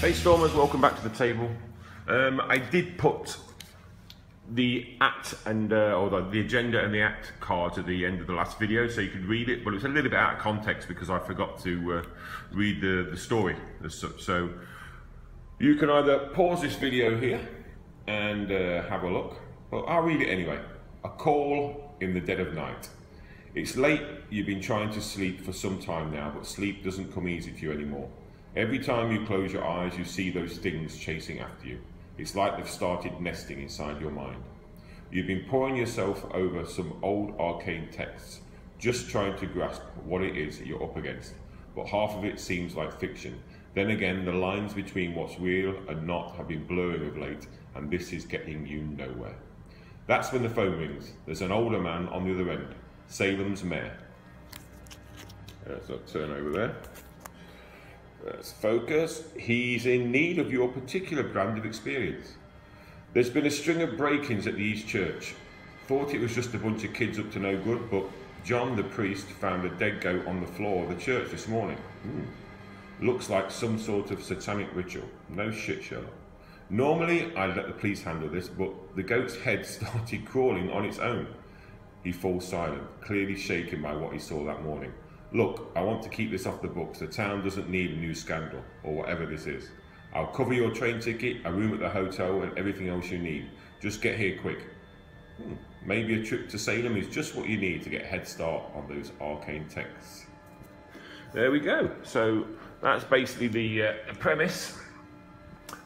Hey Stormers, welcome back to the table. I did put the act and or the agenda and the act cards at the end of the last video so you could read it, but it's a little bit out of context because I forgot to read the story as such. So you can either pause this video here and have a look, but I'll read it anyway. A call in the dead of night. It's late, you've been trying to sleep for some time now, but sleep doesn't come easy to you anymore. Every time you close your eyes, you see those things chasing after you. It's like they've started nesting inside your mind. You've been poring yourself over some old arcane texts, just trying to grasp what it is that you're up against, but half of it seems like fiction. Then again, the lines between what's real and not have been blurring of late, and this is getting you nowhere. That's when the phone rings. There's an older man on the other end, Salem's mayor. So turn over there. Let's focus. He's in need of your particular brand of experience. There's been a string of break-ins at the East Church. Thought it was just a bunch of kids up to no good, but John the priest found a dead goat on the floor of the church this morning. Looks like some sort of satanic ritual. No shit, Sherlock. Normally, I'd let the police handle this, but the goat's head started crawling on its own. He falls silent, clearly shaken by what he saw that morning. Look, I want to keep this off the books. The town doesn't need a new scandal, or whatever this is. I'll cover your train ticket, a room at the hotel, and everything else you need. Just get here quick. Maybe a trip to Salem is just what you need to get a head start on those arcane texts. There we go. So that's basically the premise.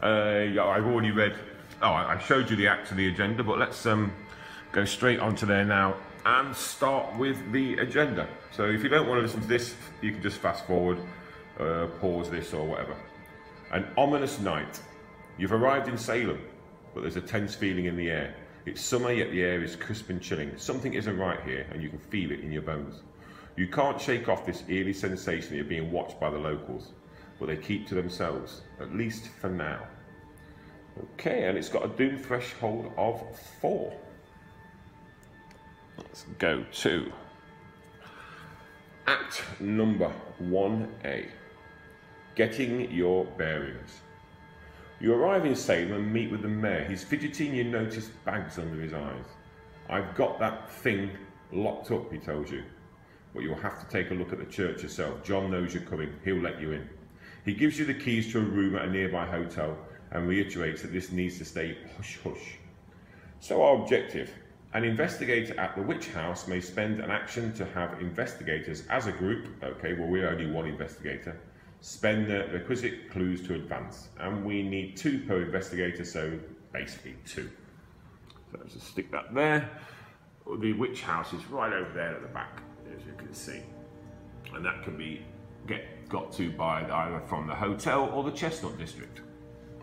I've already read. I showed you the act and the agenda, but let's go straight onto there now and start with the agenda. So if you don't want to listen to this, you can just fast forward, pause this or whatever. An ominous night. You've arrived in Salem, but there's a tense feeling in the air. It's summer, yet the air is crisp and chilling. Something isn't right here, and you can feel it in your bones. You can't shake off this eerie sensation that you're being watched by the locals, but they keep to themselves, at least for now. Okay, and it's got a doom threshold of 4. Let's go to Act number 1A. Getting your bearings. You arrive in Salem and meet with the mayor. He's fidgeting, you notice bags under his eyes. I've got that thing locked up, he tells you. But you'll have to take a look at the church yourself. John knows you're coming. He'll let you in. He gives you the keys to a room at a nearby hotel and reiterates that this needs to stay hush-hush. So our objective. An investigator at the witch house may spend an action to have investigators as a group, okay, well we're only one investigator, spend the requisite clues to advance. And we need 2 per investigator, so basically 2. So let's just stick that there. The witch house is right over there at the back, as you can see. And that can be got to by either from the hotel or the Chestnut District.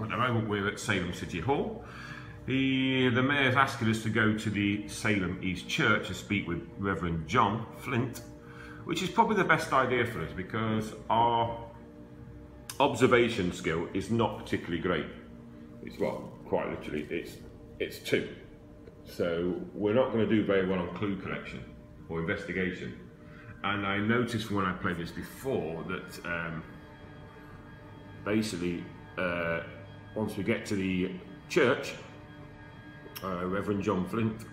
At the moment we're at Salem City Hall. The mayor's asking us to go to the Salem East Church to speak with Reverend John Flint, which is probably the best idea for us because our observation skill is not particularly great. It's quite literally, it's 2. So we're not going to do very well on clue collection or investigation. And I noticed from when I played this before that basically once we get to the church, Reverend John Flint,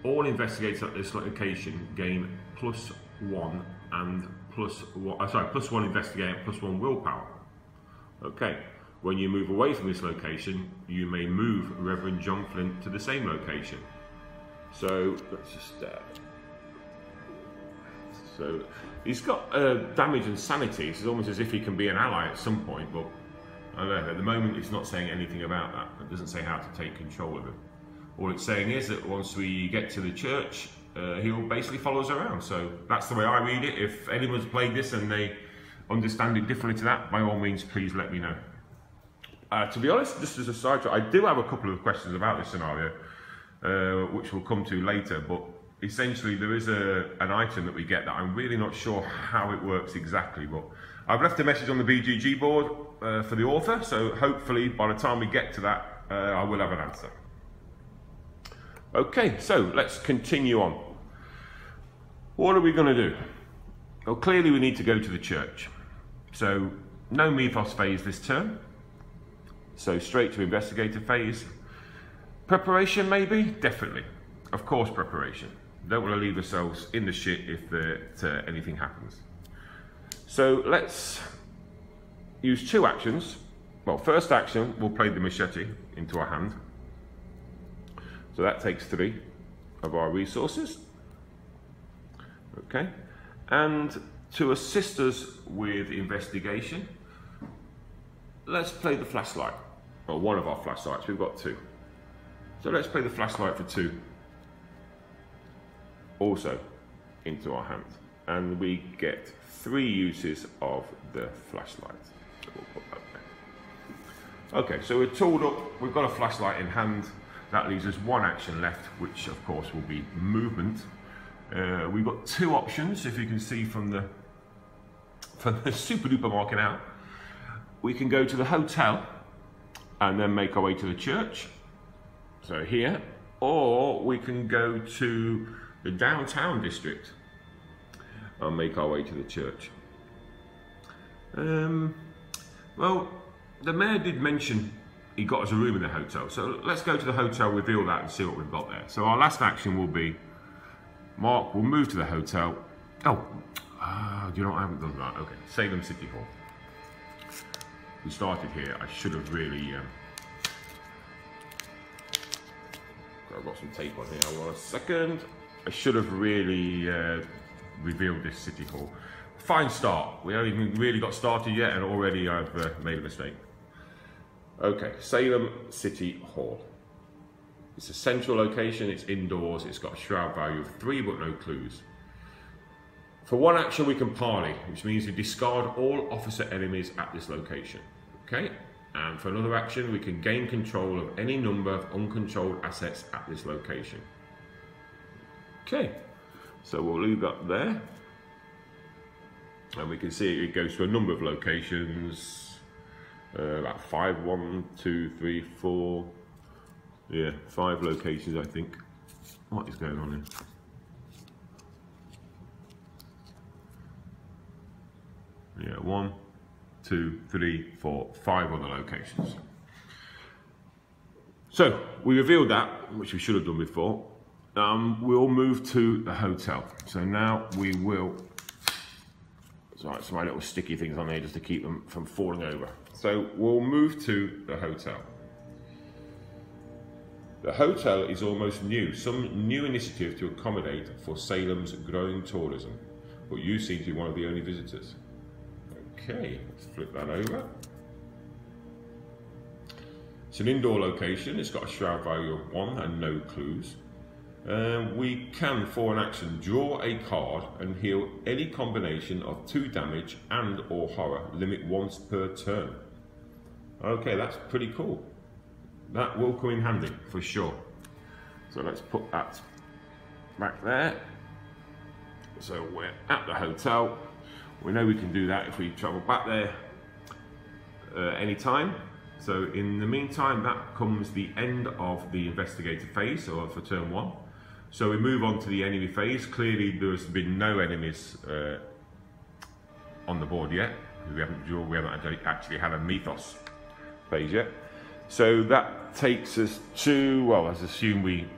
all investigators at this location gain +1 and +1 investigator, +1 willpower. Okay, when you move away from this location, you may move Reverend John Flint to the same location. So let's just so he's got damage and sanity. It's almost as if he can be an ally at some point, but I don't know, at the moment it's not saying anything about that. It doesn't say how to take control of him. All it's saying is that once we get to the church, he'll basically follow us around. So that's the way I read it. If anyone's played this and they understand it differently to that, by all means, please let me know. To be honest, just as a side track, I do have a couple of questions about this scenario, which we'll come to later, but essentially there is an item that we get that I'm really not sure how it works exactly, but I've left a message on the BGG board for the author, so hopefully by the time we get to that, I will have an answer. Okay, so let's continue on. What are we going to do? Well, clearly we need to go to the church. So no Mythos phase this turn. So straight to investigator phase. Preparation maybe? Definitely. Of course preparation. Don't want to leave ourselves in the shit if anything happens. So let's use two actions. Well, first action, we'll play the machete into our hand. So that takes 3 of our resources. Okay. And to assist us with investigation, let's play the flashlight. Well, one of our flashlights, we've got 2. So let's play the flashlight for 2. Also into our hand. And we get 3 uses of the flashlight. So we'll put that there. Okay, so we're tooled up, we've got a flashlight in hand. That leaves us 1 action left, which of course will be movement. We've got 2 options, if you can see from the super duper marking out. We can go to the hotel and then make our way to the church. So here, or we can go to the downtown district and make our way to the church. Well, the mayor did mention he got us a room in the hotel, so let's go to the hotel, reveal that and see what we've got there. So our last action will be, Mark will move to the hotel. Oh, do you know what, I haven't done that. Okay, Salem City Hall. We started here. I should have really, I've got some tape on here, 1 second. I should have really revealed this City Hall. Fine start. We haven't even really got started yet and already I've made a mistake. Okay, Salem City Hall. It's a central location, it's indoors, it's got a shroud value of 3 but no clues. For 1 action we can parley, which means we discard all officer enemies at this location. Okay, and for another action we can gain control of any number of uncontrolled assets at this location. Okay, so we'll leave that there. And we can see it goes to a number of locations. About 5, 1, 2, 3, 4. Yeah, 5 locations, I think. What is going on here? Yeah, 1, 2, 3, 4, 5 other locations. So we revealed that, which we should have done before. We'll move to the hotel. So now we will. Right, so my little sticky things on there just to keep them from falling over. So we'll move to the hotel. The hotel is almost new, some new initiative to accommodate for Salem's growing tourism, but you seem to be one of the only visitors. Okay, let's flip that over. It's an indoor location, it's got a shroud value of 1 and no clues. We can, for an action, draw a card and heal any combination of 2 damage and or horror, limit once per turn. Okay, that's pretty cool. That will come in handy, for sure. So let's put that back there. So we're at the hotel. We know we can do that if we travel back there anytime. So in the meantime, that comes the end of the investigator phase, or for turn 1. So we move on to the enemy phase. Clearly there's been no enemies on the board yet. We haven't actually had a mythos phase yet. So that takes us to, well, let's assume we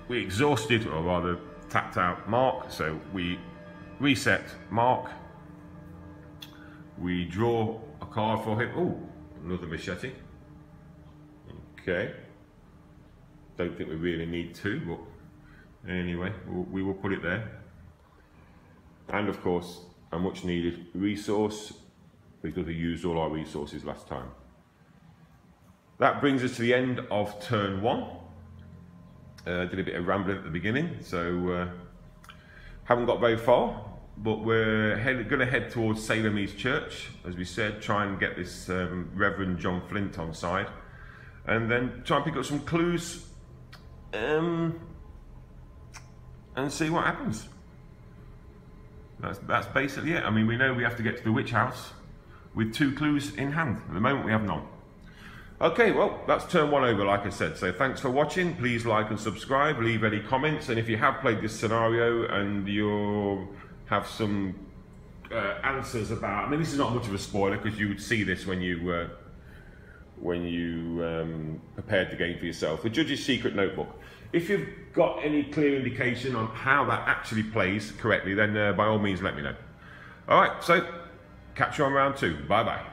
exhausted, or rather tapped out Mark. So we reset Mark. We draw a card for him. Oh, another machete. Okay. Don't think we really need 2, but anyway, we will put it there. And of course, a much needed resource, because we used all our resources last time. That brings us to the end of turn 1. Did a bit of rambling at the beginning, so haven't got very far, but we're going to head towards Salem East Church, as we said, try and get this Reverend John Flint on side, and then try and pick up some clues and see what happens. That's basically it. I mean, we know we have to get to the witch house with 2 clues in hand. At the moment we have none. Okay, well, that's turn 1 over, like I said. So thanks for watching. Please like and subscribe, leave any comments, and if you have played this scenario and you have some answers about, I mean, this is not much of a spoiler because you would see this when you prepared the game for yourself. The Judge's Secret Notebook. If you've got any clear indication on how that actually plays correctly, then by all means let me know. All right, so catch you on round 2. Bye bye.